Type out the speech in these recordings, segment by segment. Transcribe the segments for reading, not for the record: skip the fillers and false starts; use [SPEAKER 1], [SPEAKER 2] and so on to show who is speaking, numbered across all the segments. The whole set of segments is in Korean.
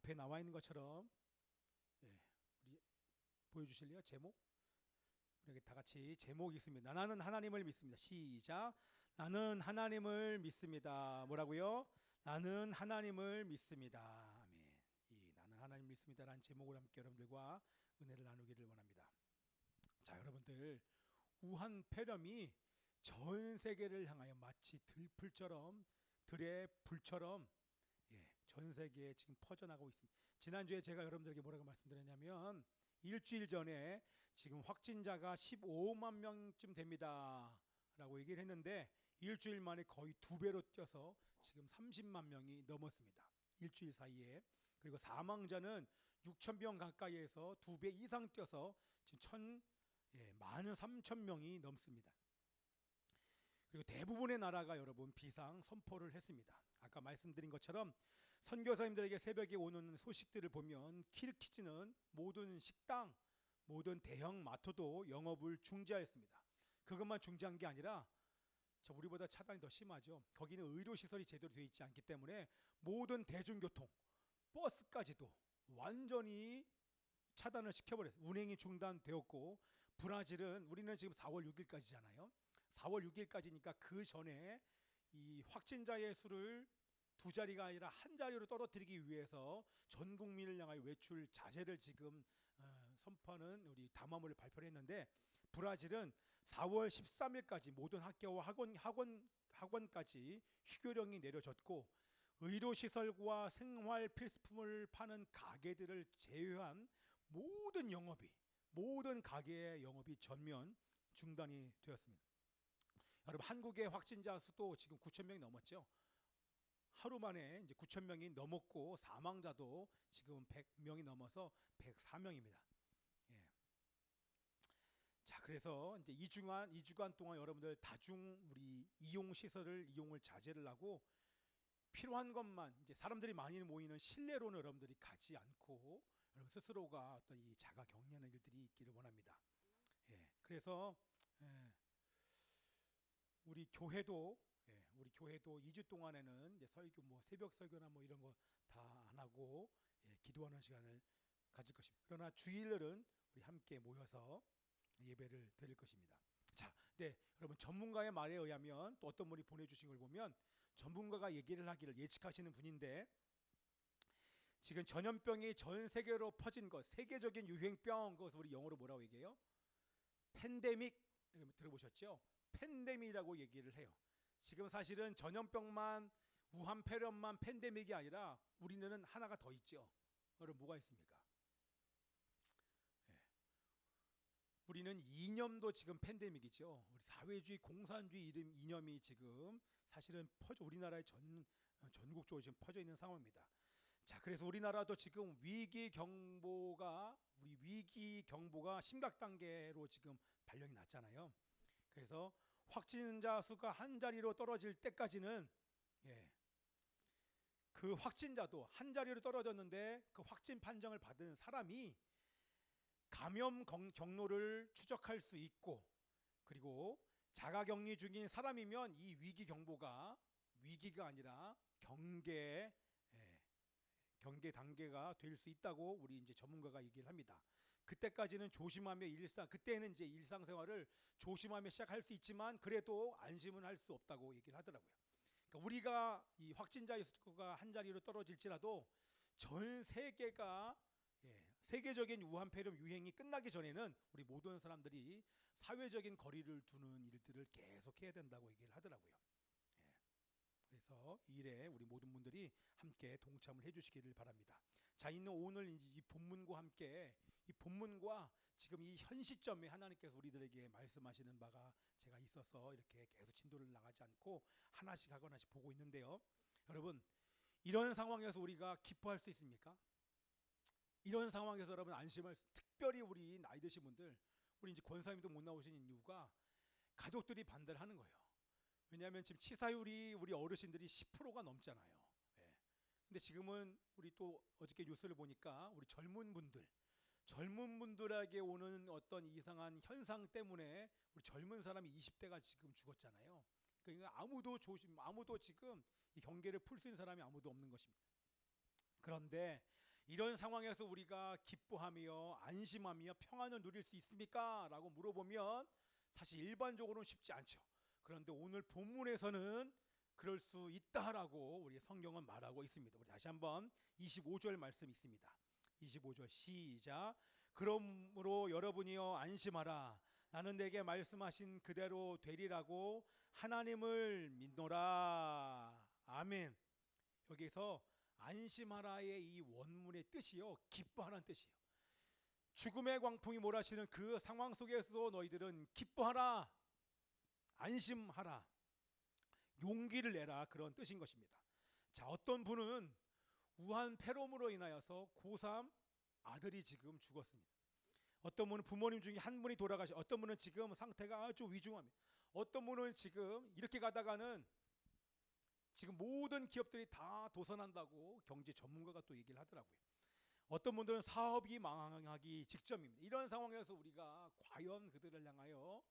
[SPEAKER 1] 앞에 나와 있는 것처럼 우리 보여주실래요? 제목? 우리 다 같이 제목이 있습니다. 나는 하나님을 믿습니다. 시작. 나는 하나님을 믿습니다. 뭐라고요? 나는 하나님을 믿습니다. 아멘. 이 나는 하나님 믿습니다라는 제목을 함께 여러분들과 은혜를 나누기를 원합니다. 자, 여러분들 우한 폐렴이 전 세계를 향하여 마치 들불처럼 들의 불처럼 전 세계에 지금 퍼져나가고 있습니다. 지난주에 제가 여러분들에게 뭐라고 말씀드렸냐면 일주일 전에 지금 확진자가 15만 명쯤 됩니다 라고 얘기를 했는데 일주일 만에 거의 두 배로 뛰어서 지금 30만 명이 넘었습니다. 일주일 사이에. 그리고 사망자는 6천 명 가까이에서 두 배 이상 뛰어서 지금 13,000명이 넘습니다. 그리고 대부분의 나라가 여러분 비상 선포를 했습니다. 아까 말씀드린 것처럼 선교사님들에게 새벽에 오는 소식들을 보면 키르키즈는 모든 식당, 모든 대형 마트도 영업을 중지하였습니다. 그것만 중지한 게 아니라 우리보다 차단이 더 심하죠. 거기는 의료시설이 제대로 되어 있지 않기 때문에 모든 대중교통, 버스까지도 완전히 차단을 시켜버렸어요. 운행이 중단되었고 브라질은 우리는 지금 4월 6일까지잖아요. 4월 6일까지니까 그 전에 이 확진자의 수를 두 자리가 아니라 한 자리로 떨어뜨리기 위해서 전 국민을 향하여 외출 자제를 지금 선포하는 우리 담화문을 발표를 했는데 브라질은 4월 13일까지 모든 학교와 학원까지 휴교령이 내려졌고 의료시설과 생활 필수품을 파는 가게들을 제외한 모든 가게의 영업이 전면 중단이 되었습니다. 여러분 한국의 확진자 수도 지금 9천 명이 넘었죠. 하루 만에 이제 9천 명이 넘었고 사망자도 지금 100명이 넘어서 104명입니다. 자, 그래서 이제 2주간 동안 여러분들 다중 우리 이용 시설을 이용을 자제를 하고 필요한 것만 이제 사람들이 많이 모이는 실내로는 여러분들이 가지 않고 여러분 스스로가 어떤 이 자가 격리하는 일들이 있기를 원합니다. 그래서 우리 교회도 2주 동안에는 이제 설교 새벽 설교나 이런 거 다 안 하고 기도하는 시간을 가질 것입니다. 그러나 주일날은 우리 함께 모여서 예배를 드릴 것입니다. 자, 여러분 전문가의 말에 의하면 또 어떤 분이 보내주신 걸 보면 전문가가 얘기를 하기를 예측하시는 분인데 지금 전염병이 전 세계로 퍼진 것, 세계적인 유행병, 그것을 우리 영어로 뭐라고 얘기해요? 팬데믹. 들어보셨죠? 팬데믹이라고 얘기를 해요. 지금 사실은 전염병만 우한 폐렴만 팬데믹이 아니라 우리는 하나가 더 있죠. 여러분 뭐가 있습니까? 우리는 이념도 지금 팬데믹이죠. 우리 사회주의 공산주의 이념이 지금 사실은 우리나라의 전국적으로 지금 퍼져 있는 상황입니다. 자, 그래서 우리나라도 지금 위기 경보가 심각 단계로 지금 발령이 났잖아요. 그래서 확진자 수가 한 자리로 떨어질 때까지는 그 확진자도 한 자리로 떨어졌는데 그 확진 판정을 받은 사람이 감염 경로를 추적할 수 있고 그리고 자가격리 중인 사람이면 이 위기 경보가 위기가 아니라 경계 단계가 될 수 있다고 우리 이제 전문가가 얘기를 합니다. 그때까지는 조심하며 그때는 이제 일상생활을 조심하며 시작할 수 있지만 그래도 안심은 할 수 없다고 얘기를 하더라고요. 그러니까 우리가 이 확진자의 수가 한 자리로 떨어질지라도 전 세계가 세계적인 우한 폐렴 유행이 끝나기 전에는 우리 모든 사람들이 사회적인 거리를 두는 일들을 계속 해야 된다고 얘기를 하더라고요. 그래서 이 일에 우리 모든 분들이 함께 동참을 해주시기를 바랍니다. 자, 있는 오늘 이 본문과 함께 이 본문과 지금 이 현 시점에 하나님께서 우리들에게 말씀하시는 바가 제가 있어서 이렇게 계속 진도를 나가지 않고 하나씩 보고 있는데요. 여러분 이런 상황에서 우리가 기뻐할 수 있습니까? 이런 상황에서 여러분 특별히 우리 나이 드신 분들, 우리 이제 권사님도 못 나오시는 이유가 가족들이 반대를 하는 거예요. 왜냐하면 지금 치사율이 우리 어르신들이 10%가 넘잖아요. 근데 지금은 우리 또 어저께 뉴스를 보니까 우리 젊은 분들에게 오는 어떤 이상한 현상 때문에 우리 젊은 사람이 20대가 지금 죽었잖아요. 그러니까 아무도 지금 이 경계를 풀 수 있는 사람이 아무도 없는 것입니다. 그런데 이런 상황에서 우리가 기뻐하며 안심하며 평안을 누릴 수 있습니까? 라고 물어보면 사실 일반적으로는 쉽지 않죠. 그런데 오늘 본문에서는 그럴 수 있다라고 우리 성경은 말하고 있습니다. 우리 다시 한번 25절 말씀 있습니다. 25절 시작. 그러므로 여러분이여 안심하라. 나는 내게 말씀하신 그대로 되리라고 하나님을 믿노라. 아멘. 여기서 안심하라의 이 원문의 뜻이요, 기뻐하라는 뜻이에요. 죽음의 광풍이 몰아치는 그 상황 속에서도 너희들은 기뻐하라, 안심하라, 용기를 내라, 그런 뜻인 것입니다. 자, 어떤 분은 우한 폐렴으로 인하여서 고3 아들이 지금 죽었습니다. 어떤 분은 부모님 중에 한 분이 돌아가시, 어떤 분은 지금 상태가 아주 위중합니다. 어떤 분은 지금 이렇게 가다가는 지금 모든 기업들이 다 도산한다고 경제 전문가가 또 얘기를 하더라고요. 어떤 분들은 사업이 망하기 직전입니다. 이런 상황에서 우리가 과연 그들을 향하여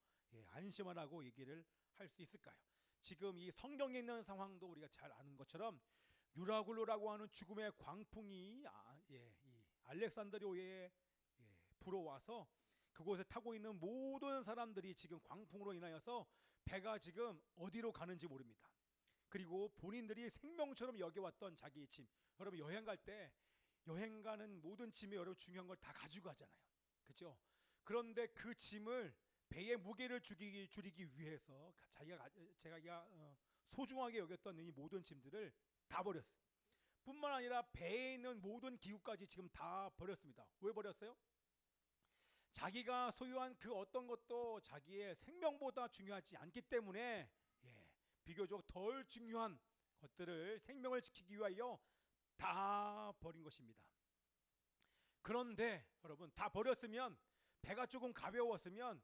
[SPEAKER 1] 안심하라고 얘기를 할 수 있을까요? 지금 이 성경에 있는 상황도 우리가 잘 아는 것처럼 유라굴로라고 하는 죽음의 광풍이 이 알렉산드리아에 불어와서 그곳에 타고 있는 모든 사람들이 지금 광풍으로 인하여서 배가 지금 어디로 가는지 모릅니다. 그리고 본인들이 생명처럼 여겨왔던 자기의 짐, 여러분 여행 갈 때 여행 가는 모든 짐에 여러분 중요한 걸 다 가지고 가잖아요. 그렇죠? 그런데 그 짐을 배의 무게를 줄이기 위해서 제가 소중하게 여겼던 이 모든 짐들을 다 버렸어요. 뿐만 아니라 배에 있는 모든 기구까지 지금 다 버렸습니다. 왜 버렸어요? 자기가 소유한 그 어떤 것도 자기의 생명보다 중요하지 않기 때문에 비교적 덜 중요한 것들을 생명을 지키기 위하여 다 버린 것입니다. 그런데 여러분 다 버렸으면 배가 조금 가벼웠으면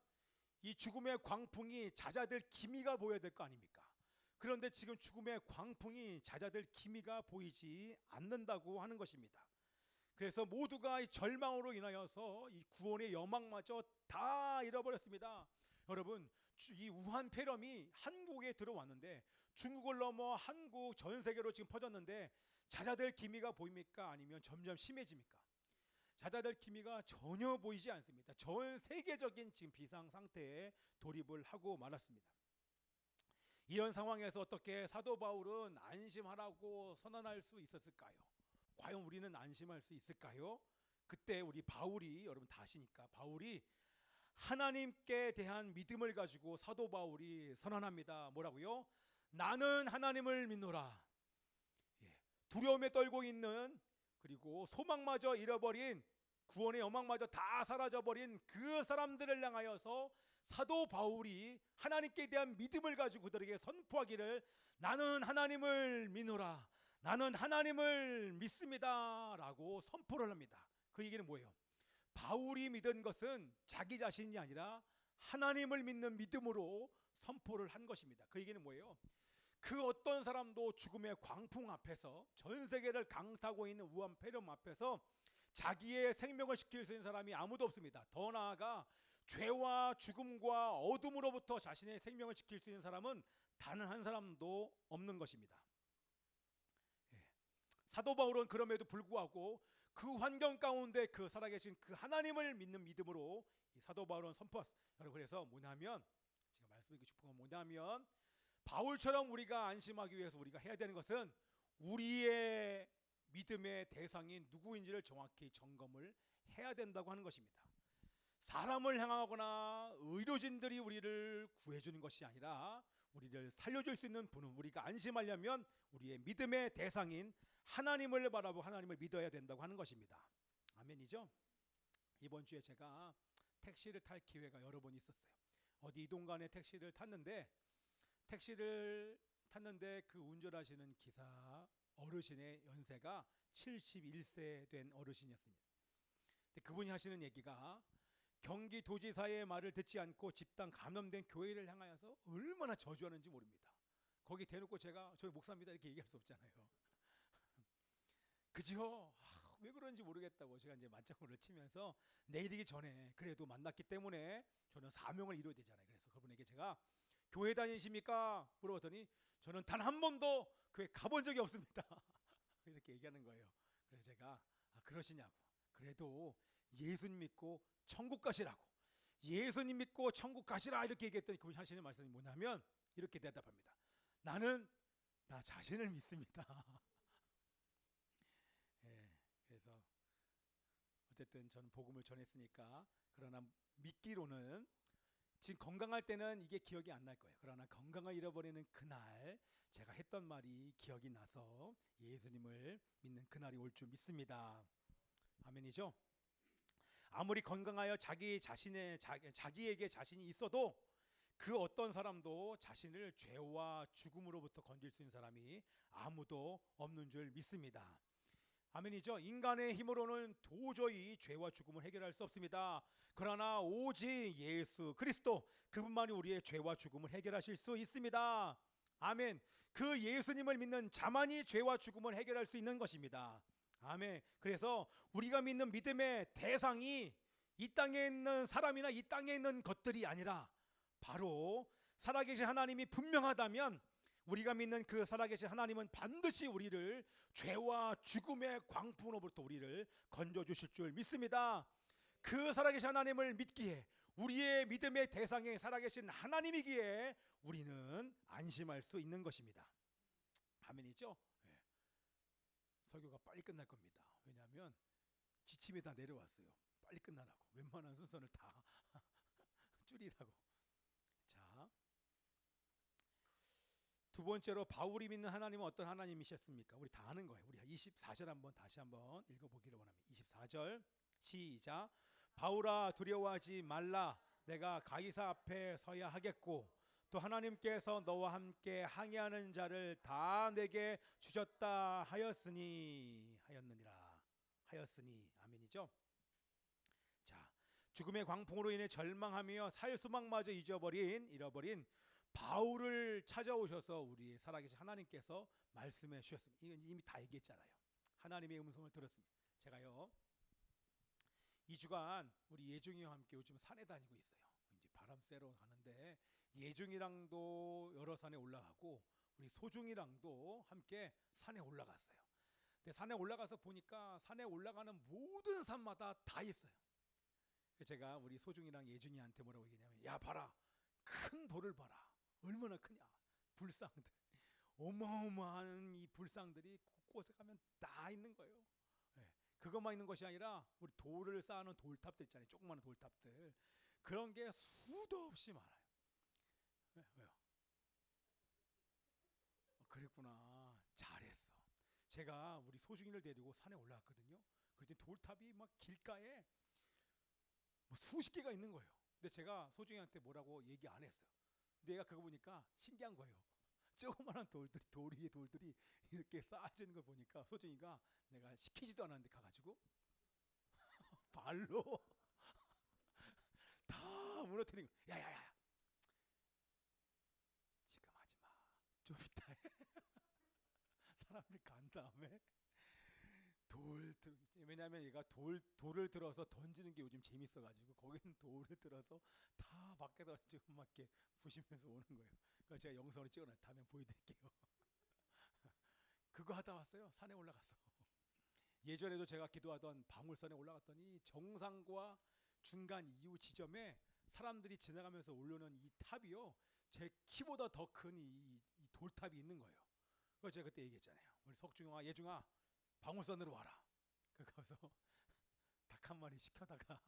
[SPEAKER 1] 이 죽음의 광풍이 잦아들 기미가 보여야 될 거 아닙니까? 그런데 지금 죽음의 광풍이 잦아들 기미가 보이지 않는다고 하는 것입니다. 그래서 모두가 이 절망으로 인하여서 이 구원의 여망마저 다 잃어버렸습니다. 여러분 이 우한 폐렴이 한국에 들어왔는데 중국을 넘어 한국 전 세계로 지금 퍼졌는데 잦아들 기미가 보입니까? 아니면 점점 심해집니까? 잦아들 기미가 전혀 보이지 않습니다. 전 세계적인 지금 비상 상태에 돌입을 하고 말았습니다. 이런 상황에서 어떻게 사도 바울은 안심하라고 선언할 수 있었을까요? 과연 우리는 안심할 수 있을까요? 그때 우리 바울이, 여러분 다 아시니까 바울이 하나님께 대한 믿음을 가지고 사도 바울이 선언합니다. 뭐라고요? 나는 하나님을 믿노라. 두려움에 떨고 있는, 그리고 소망마저 잃어버린, 구원의 여망마저 다 사라져버린 그 사람들을 향하여서 사도 바울이 하나님께 대한 믿음을 가지고 그들에게 선포하기를 나는 하나님을 믿노라, 나는 하나님을 믿습니다 라고 선포를 합니다. 그 얘기는 뭐예요? 바울이 믿은 것은 자기 자신이 아니라 하나님을 믿는 믿음으로 선포를 한 것입니다. 그 얘기는 뭐예요? 그 어떤 사람도 죽음의 광풍 앞에서, 전 세계를 강타하고 있는 우한 폐렴 앞에서 자기의 생명을 지킬 수 있는 사람이 아무도 없습니다. 더 나아가 죄와 죽음과 어둠으로부터 자신의 생명을 지킬 수 있는 사람은 단 한 사람도 없는 것입니다. 사도 바울은 그럼에도 불구하고 그 환경 가운데 그 살아계신 그 하나님을 믿는 믿음으로 이 사도 바울은 선포했어요. 여러분 그래서 뭐냐면, 제가 말씀드리고 싶은 건 뭐냐면, 바울처럼 우리가 안심하기 위해서 우리가 해야 되는 것은 우리의 믿음의 대상이 누구인지를 정확히 점검을 해야 된다고 하는 것입니다. 사람을 향하거나 의료진들이 우리를 구해주는 것이 아니라 우리를 살려줄 수 있는 분은, 우리가 안심하려면 우리의 믿음의 대상인 하나님을 바라보고 하나님을 믿어야 된다고 하는 것입니다. 아멘이죠? 이번 주에 제가 택시를 탈 기회가 여러 번 있었어요. 어디 이동 간에 택시를 탔는데 그 운전하시는 기사 어르신의 연세가 71세 된 어르신이었습니다. 근데 그분이 하시는 얘기가 경기도지사의 말을 듣지 않고 집단 감염된 교회를 향하여서 얼마나 저주하는지 모릅니다. 거기 대놓고 제가 저희 목사입니다 이렇게 얘기할 수 없잖아요. 그죠? 왜 그런지 모르겠다고 제가 이제 맞장구를 치면서 내일이기 전에 그래도 만났기 때문에 저는 사명을 이뤄야 되잖아요. 그래서 그분에게 제가 교회 다니십니까? 물어봤더니 저는 단 한 번도 교회 가본 적이 없습니다. 이렇게 얘기하는 거예요. 그래서 제가 그러시냐고. 그래도 예수님 믿고 천국 가시라고. 예수님 믿고 천국 가시라 이렇게 얘기했더니 그분이 하시는 말씀이 뭐냐면 이렇게 대답합니다. 나는 나 자신을 믿습니다. 예, 그래서 어쨌든 저는 복음을 전했으니까 그러나 믿기로는 지금 건강할 때는 이게 기억이 안 날 거예요. 그러나 건강을 잃어버리는 그날 제가 했던 말이 기억이 나서 예수님을 믿는 그날이 올 줄 믿습니다. 아멘이죠? 아무리 건강하여 자기에게 자신이 있어도 그 어떤 사람도 자신을 죄와 죽음으로부터 건질 수 있는 사람이 아무도 없는 줄 믿습니다. 아멘이죠. 인간의 힘으로는 도저히 죄와 죽음을 해결할 수 없습니다. 그러나 오직 예수 그리스도 그분만이 우리의 죄와 죽음을 해결하실 수 있습니다. 아멘. 그 예수님을 믿는 자만이 죄와 죽음을 해결할 수 있는 것입니다. 아멘. 그래서 우리가 믿는 믿음의 대상이 이 땅에 있는 사람이나 이 땅에 있는 것들이 아니라 바로 살아계신 하나님이 분명하다면 우리가 믿는 그 살아계신 하나님은 반드시 우리를 죄와 죽음의 광풍으로부터 우리를 건져주실 줄 믿습니다. 그 살아계신 하나님을 믿기에 우리의 믿음의 대상이 살아계신 하나님이기에 우리는 안심할 수 있는 것입니다. 아멘이죠? 네. 설교가 빨리 끝날 겁니다. 왜냐하면 지침이 다 내려왔어요. 빨리 끝나라고. 웬만한 순서를 다 줄이라고. 자, 두 번째로 바울이 믿는 하나님은 어떤 하나님이셨습니까? 우리 다 아는 거예요. 우리 24절 한번 다시 한번 읽어보기를 원합니다. 24절 시작. 바울아 두려워하지 말라. 내가 가이사 앞에 서야 하겠고 또 하나님께서 너와 함께 항해하는 자를 다 내게 주셨다 하였느니라. 아멘이죠. 자, 죽음의 광풍으로 인해 절망하며 살 수막마저 잃어버린 바울을 찾아오셔서 우리의 살아계신 하나님께서 말씀해 주셨습니다. 이건 이미 다 얘기했잖아요. 하나님의 음성을 들었습니다. 제가요 2주간 우리 예중이와 함께 요즘 산에 다니고 있어요. 이제 바람 쐬러 가는데 예중이랑도 여러 산에 올라가고 우리 소중이랑도 함께 산에 올라갔어요. 근데 산에 올라가서 보니까 산에 올라가는 모든 산마다 다 있어요. 제가 우리 소중이랑 예중이한테 뭐라고 얘기냐면 야 봐라 큰 돌을 봐라 얼마나 크냐 불상들 어마어마한 이 불상들이 곳곳에 가면 다 있는 거예요. 네. 그것만 있는 것이 아니라 우리 돌을 쌓아놓은 돌탑들 있잖아요. 조그마한 돌탑들 그런 게 수도 없이 많아요. 네, 왜요? 그랬구나. 잘했어. 제가 우리 소중이를 데리고 산에 올라갔거든요. 그랬더니 돌탑이 막 길가에 뭐 수십 개가 있는 거예요. 근데 제가 소중이한테 뭐라고 얘기 안 했어요. 내가 그거 보니까 신기한 거예요. 조그마한 돌들이 돌 위에 돌들이 이렇게 쌓아지는 걸 보니까 소중이가 내가 시키지도 않았는데 가가지고 발로 다 무너뜨리고 야야야 지금 하지 마. 좀 이따 해. 사람들 간 다음에 왜냐하면 얘가 돌을 들어서 던지는 게 요즘 재밌어가지고 거기는 돌을 들어서 다 밖에 던지고 막 이렇게 부시면서 오는 거예요. 그래서 제가 영상으로 찍어놔 다음에 보여드릴게요. 그거 하다 왔어요. 산에 올라가서. 예전에도 제가 기도하던 방울산에 올라갔더니 정상과 중간 이후 지점에 사람들이 지나가면서 올려놓은 이 탑이요 제 키보다 더 큰 이 돌탑이 있는 거예요. 그래서 제가 그때 얘기했잖아요. 우리 석중아 예중아 방울산으로 와라. 가서 닭 한 마리 시켜다가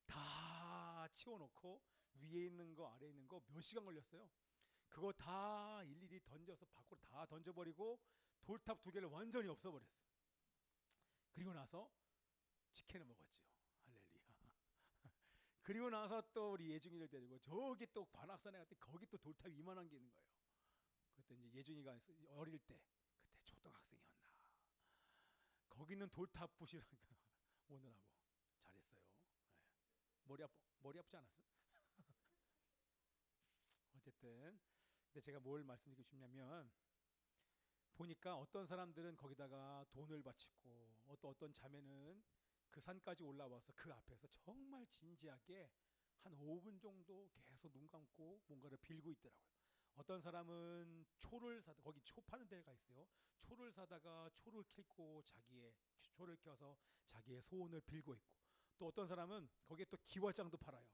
[SPEAKER 1] 다 치워놓고 위에 있는 거 아래에 있는 거 몇 시간 걸렸어요. 그거 다 일일이 던져서 밖으로 다 던져버리고 돌탑 2개를 완전히 없애버렸어요. 그리고 나서 치킨을 먹었죠. 할렐루야. 그리고 나서 또 우리 예중이를 데리고 저기 또 관악산에 갔더니 거기 또 돌탑이 이만한 게 있는 거예요. 그때 이제 예중이가 어릴 때 그때 초등학생이었나. 거기 있는 돌탑 부시라니까 오느라고 잘했어요. 네. 머리 아프지 않았어? 어쨌든 근데 제가 뭘 말씀드리고 싶냐면 보니까 어떤 사람들은 거기다가 돈을 바치고 어떤 자매는 그 산까지 올라와서 그 앞에서 정말 진지하게 한 5분 정도 계속 눈 감고 뭔가를 빌고 있더라고요. 어떤 사람은 초를 사다 거기 초 파는 데가 있어요. 초를 사다가 초를 킬고 자기의 초를 켜서 자기의 소원을 빌고 있고, 또 어떤 사람은 거기에 또 기와장도 팔아요.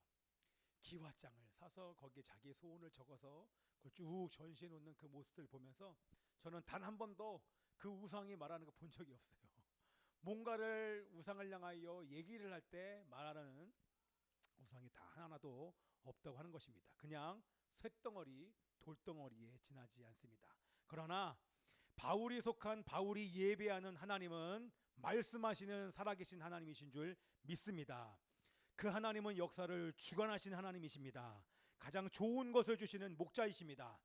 [SPEAKER 1] 기와장을 사서 거기에 자기의 소원을 적어서 그걸 쭉 전시해 놓는 그 모습들을 보면서 저는 단 한 번도 그 우상이 말하는 거 본 적이 없어요. 뭔가를 우상을 향하여 얘기를 할 때 말하는 우상이 다 하나도 없다고 하는 것입니다. 그냥 쇳덩어리, 돌덩어리에 지나지 않습니다. 그러나 바울이 속한 바울이 예배하는 하나님은 말씀하시는 살아계신 하나님이신 줄 믿습니다. 그 하나님은 역사를 주관하신 하나님이십니다. 가장 좋은 것을 주시는 목자이십니다.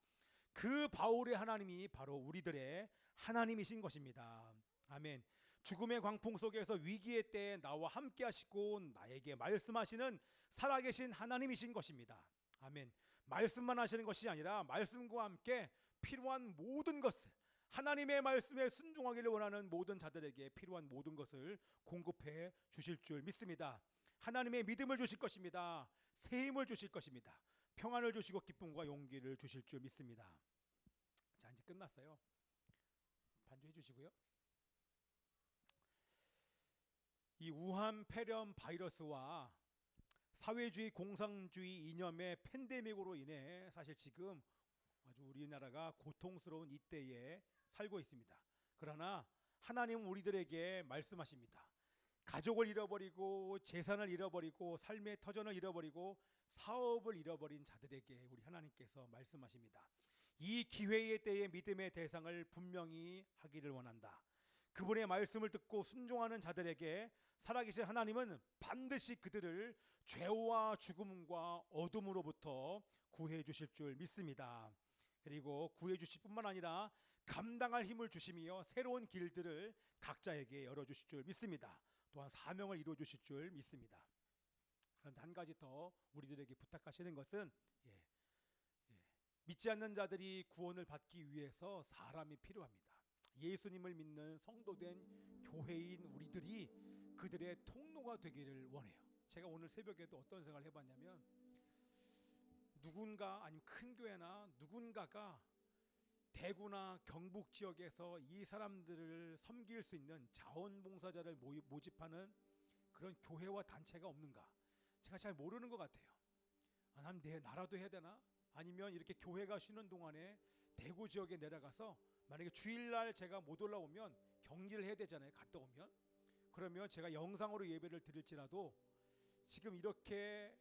[SPEAKER 1] 그 바울의 하나님이 바로 우리들의 하나님이신 것입니다. 아멘. 죽음의 광풍 속에서 위기의 때에 나와 함께 하시고 나에게 말씀하시는 살아계신 하나님이신 것입니다. 아멘. 말씀만 하시는 것이 아니라 말씀과 함께 필요한 모든 것을, 하나님의 말씀에 순종하기를 원하는 모든 자들에게 필요한 모든 것을 공급해 주실 줄 믿습니다. 하나님의 믿음을 주실 것입니다. 새 힘을 주실 것입니다. 평안을 주시고 기쁨과 용기를 주실 줄 믿습니다. 자, 이제 끝났어요. 반주해 주시고요. 이 우한 폐렴 바이러스와 사회주의 공산주의 이념의 팬데믹으로 인해 사실 지금 아주 우리나라가 고통스러운 이때에 살고 있습니다. 그러나 하나님은 우리들에게 말씀하십니다. 가족을 잃어버리고 재산을 잃어버리고 삶의 터전을 잃어버리고 사업을 잃어버린 자들에게 우리 하나님께서 말씀하십니다. 이 기회의 때에 믿음의 대상을 분명히 하기를 원한다. 그분의 말씀을 듣고 순종하는 자들에게 살아계신 하나님은 반드시 그들을 죄와 죽음과 어둠으로부터 구해 주실 줄 믿습니다. 그리고 구해 주실 뿐만 아니라 감당할 힘을 주시며 새로운 길들을 각자에게 열어주실 줄 믿습니다. 또한 사명을 이루어 주실 줄 믿습니다. 그런데 한 가지 더 우리들에게 부탁하시는 것은 믿지 않는 자들이 구원을 받기 위해서 사람이 필요합니다. 예수님을 믿는 성도된 교회인 우리들이 그들의 통로가 되기를 원해요. 제가 오늘 새벽에도 어떤 생각을 해봤냐면, 누군가 아니면 큰 교회나 누군가가 대구나 경북 지역에서 이 사람들을 섬길 수 있는 자원봉사자를 모집하는 그런 교회와 단체가 없는가? 제가 잘 모르는 것 같아요. 난 내 나라도 해야 되나? 아니면 이렇게 교회가 쉬는 동안에 대구 지역에 내려가서 만약에 주일날 제가 못 올라오면 격리를 해야 되잖아요. 갔다 오면. 그러면 제가 영상으로 예배를 드릴지라도 지금 이렇게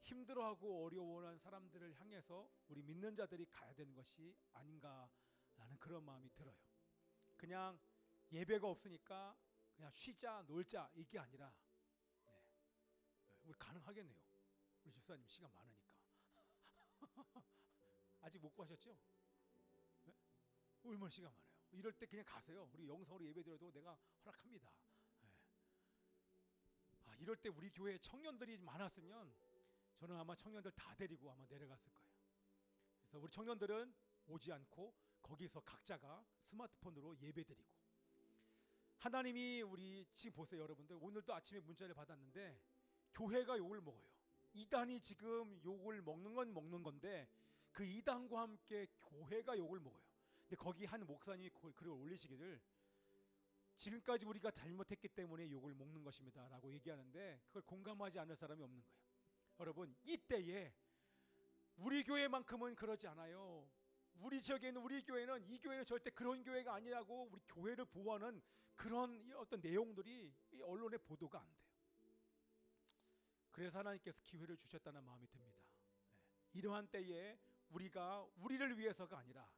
[SPEAKER 1] 힘들어하고 어려워하는 사람들을 향해서 우리 믿는 자들이 가야 되는 것이 아닌가라는 그런 마음이 들어요. 그냥 예배가 없으니까 그냥 쉬자 놀자 이게 아니라 우리 가능하겠네요. 우리 집사님 시간 많으니까. 아직 못 구하셨죠? 네? 얼마나 시간 많아요. 이럴 때 그냥 가세요. 우리 영상으로 예배 드려도 내가 허락합니다. 이럴 때 우리 교회에 청년들이 많았으면 저는 아마 청년들 다 데리고 아마 내려갔을 거예요. 그래서 우리 청년들은 오지 않고 거기서 각자가 스마트폰으로 예배드리고, 하나님이 우리 지금 보세요 여러분들, 오늘도 아침에 문자를 받았는데 교회가 욕을 먹어요. 이단이 지금 욕을 먹는 건 먹는 건데 그 이단과 함께 교회가 욕을 먹어요. 근데 거기 한 목사님이 글을 올리시기를 지금까지 우리가 잘못했기 때문에 욕을 먹는 것입니다 라고 얘기하는데 그걸 공감하지 않을 사람이 없는 거예요. 여러분, 이때에 우리 교회만큼은 그러지 않아요. 우리 지역에 있는 우리 교회는 이 교회는 절대 그런 교회가 아니라고 우리 교회를 보호하는 그런 어떤 내용들이 언론에 보도가 안 돼요. 그래서 하나님께서 기회를 주셨다는 마음이 듭니다. 이러한 때에 우리가 우리를 위해서가 아니라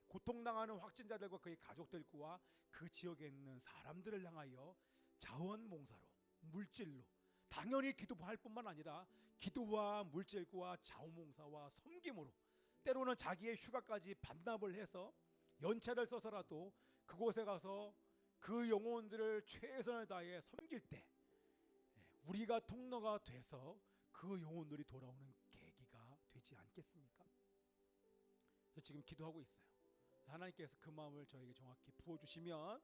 [SPEAKER 1] 고통당하는 확진자들과 그의 가족들과 그 지역에 있는 사람들을 향하여 자원봉사로, 물질로, 당연히 기도할 뿐만 아니라 기도와 물질과 자원봉사와 섬김으로, 때로는 자기의 휴가까지 반납을 해서 연차를 써서라도 그곳에 가서 그 영혼들을 최선을 다해 섬길 때 우리가 통로가 돼서 그 영혼들이 돌아오는 계기가 되지 않겠습니까? 지금 기도하고 있어요. 하나님께서 그 마음을 저에게 정확히 부어주시면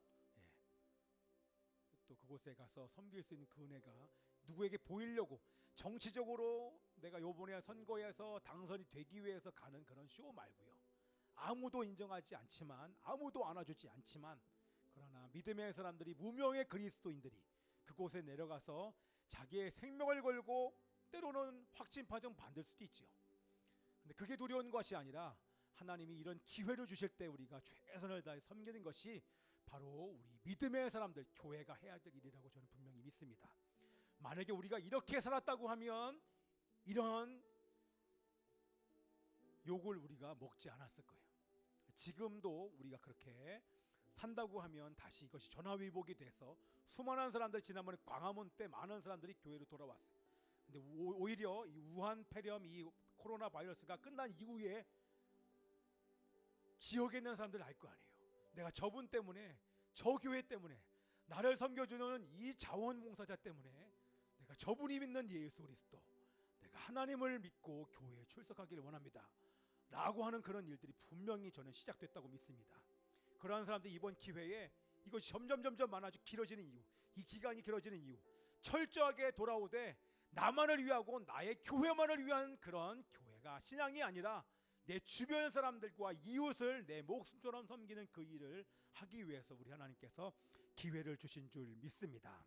[SPEAKER 1] 또 그곳에 가서 섬길 수 있는 그 은혜가 누구에게 보이려고, 정치적으로 내가 요번에 선거에서 당선이 되기 위해서 가는 그런 쇼 말고요, 아무도 인정하지 않지만 아무도 안아주지 않지만 그러나 믿음의 사람들이, 무명의 그리스도인들이 그곳에 내려가서 자기의 생명을 걸고 때로는 확진파정 받을 수도 있죠. 근데 그게 두려운 것이 아니라 하나님이 이런 기회를 주실 때 우리가 최선을 다해 섬기는 것이 바로 우리 믿음의 사람들, 교회가 해야 될 일이라고 저는 분명히 믿습니다. 만약에 우리가 이렇게 살았다고 하면 이런 욕을 우리가 먹지 않았을 거예요. 지금도 우리가 그렇게 산다고 하면 다시 이것이 전화위복이 돼서 수많은 사람들이, 지난번에 광화문 때 많은 사람들이 교회로 돌아왔어요. 근데 오히려 이 우한 폐렴, 이 코로나 바이러스가 끝난 이후에 지역에 있는 사람들 알 거 아니에요. 내가 저분 때문에, 저 교회 때문에, 나를 섬겨주는 이 자원봉사자 때문에, 내가 저분이 믿는 예수 그리스도, 내가 하나님을 믿고 교회에 출석하기를 원합니다 라고 하는 그런 일들이 분명히 저는 시작됐다고 믿습니다. 그러한 사람들이 이번 기회에 이것이 점점 많아지고 길어지는 이유, 이 기간이 길어지는 이유, 철저하게 돌아오되 나만을 위하고 나의 교회만을 위한 그런 교회가 신앙이 아니라 내 주변 사람들과 이웃을 내 목숨처럼 섬기는 그 일을 하기 위해서 우리 하나님께서 기회를 주신 줄 믿습니다.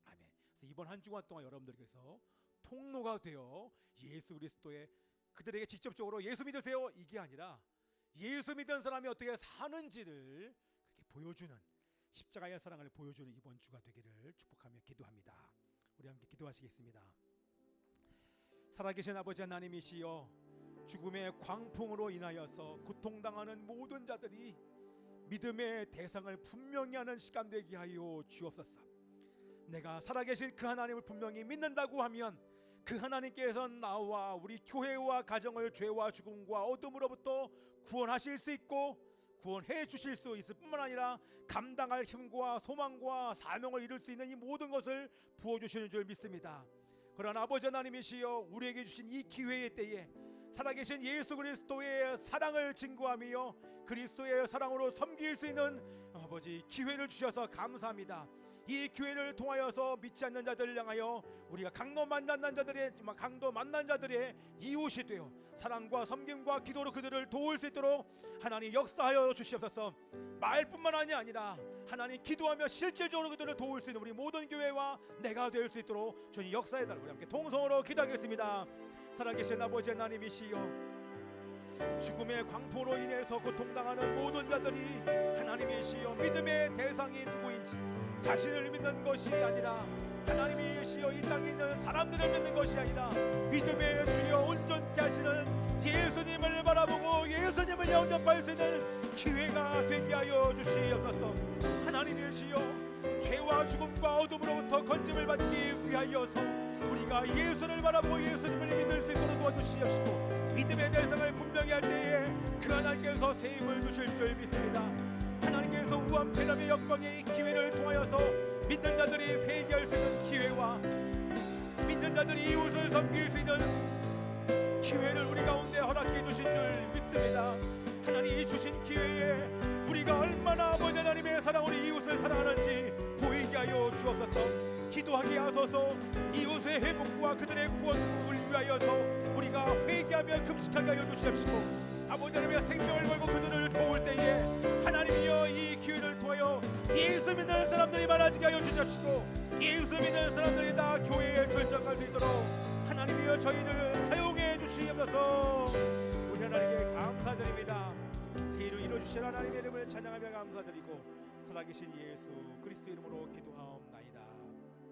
[SPEAKER 1] 아멘. 그래서 이번 한 주간 동안 여러분들께서 통로가 되어 예수 그리스도의, 그들에게 직접적으로 예수 믿으세요 이게 아니라 예수 믿은 사람이 어떻게 사는지를 그렇게 보여주는, 십자가의 사랑을 보여주는 이번 주가 되기를 축복하며 기도합니다. 우리 함께 기도하시겠습니다. 살아계신 아버지 하나님이시여, 죽음의 광풍으로 인하여서 고통당하는 모든 자들이 믿음의 대상을 분명히 하는 시간 되게 하여 주옵소서. 내가 살아계신 그 하나님을 분명히 믿는다고 하면 그 하나님께서 나와 우리 교회와 가정을 죄와 죽음과 어둠으로부터 구원하실 수 있고 구원해 주실 수 있을 뿐만 아니라 감당할 힘과 소망과 사명을 이룰 수 있는 이 모든 것을 부어주시는 줄 믿습니다. 그러나 아버지 하나님이시여, 우리에게 주신 이 기회의 때에 살아계신 예수 그리스도의 사랑을 증거하며 그리스도의 사랑으로 섬길 수 있는 아버지 기회를 주셔서 감사합니다. 이 기회를 통하여서 믿지 않는 자들을 향하여 우리가 강도 만난 자들의 이웃이 되어 사랑과 섬김과 기도로 그들을 도울 수 있도록 하나님 역사하여 주시옵소서. 말뿐만 아니라 하나님 기도하며 실질적으로 그들을 도울 수 있는 우리 모든 교회와 내가 될 수 있도록 주님 역사해달라고 우리 함께 동성으로 기도하겠습니다. 살아계신 아버지 하나님이시여, 죽음의 광포로 인해서 고통당하는 모든 자들이 하나님이시여 믿음의 대상이 누구인지 자신을 믿는 것이 아니라 하나님이시여 이 땅에 있는 사람들을 믿는 것이 아니라 믿음의 주여 온전케 하시는 예수님을 바라보고 예수님을 영접할 수 있는 기회가 되게 하여 주시옵소서. 하나님이시여, 죄와 죽음과 어둠으로부터 건짐을 받기 위하여서 우리가 예수를 바라보고 예수님을 믿을 수 있도록 도와주시옵시고 믿음의 대상을 분명히 할 때에 그 하나님께서 새 힘을 주실 줄 믿습니다. 하나님께서 우한 폐렴의 역병의 기회를 통하여서 믿는 자들이 회개할 수 있는 기회와 믿는 자들이 이웃을 섬길 수 있는 기회를 우리 가운데 허락해 주신 줄 믿습니다. 하나님이 주신 기회에 우리가 얼마나 아버지 하나님의 사랑으로 이웃을 사랑하는지 보이게 하여 주옵소서. 기도하게 하소서. 이웃의 회복과 그들의 구원을 위하여서 우리가 회개하며 금식하게 하여 주시옵시고 아버지 하나님의 생명을 걸고 그들을 도울 때에 하나님이여 이 기회를 통하여 예수 믿는 사람들이 많아지게 하여 주시옵시고 예수 믿는 사람들이 다 교회에 출석할 수 있도록 하나님이여 저희를 사용해 주시옵소서. 우리 하나님께 감사드립니다. 새 일을 이루어주신 하나님의 이름을 찬양하며 감사드리고 살아계신 예수 그리스도 이름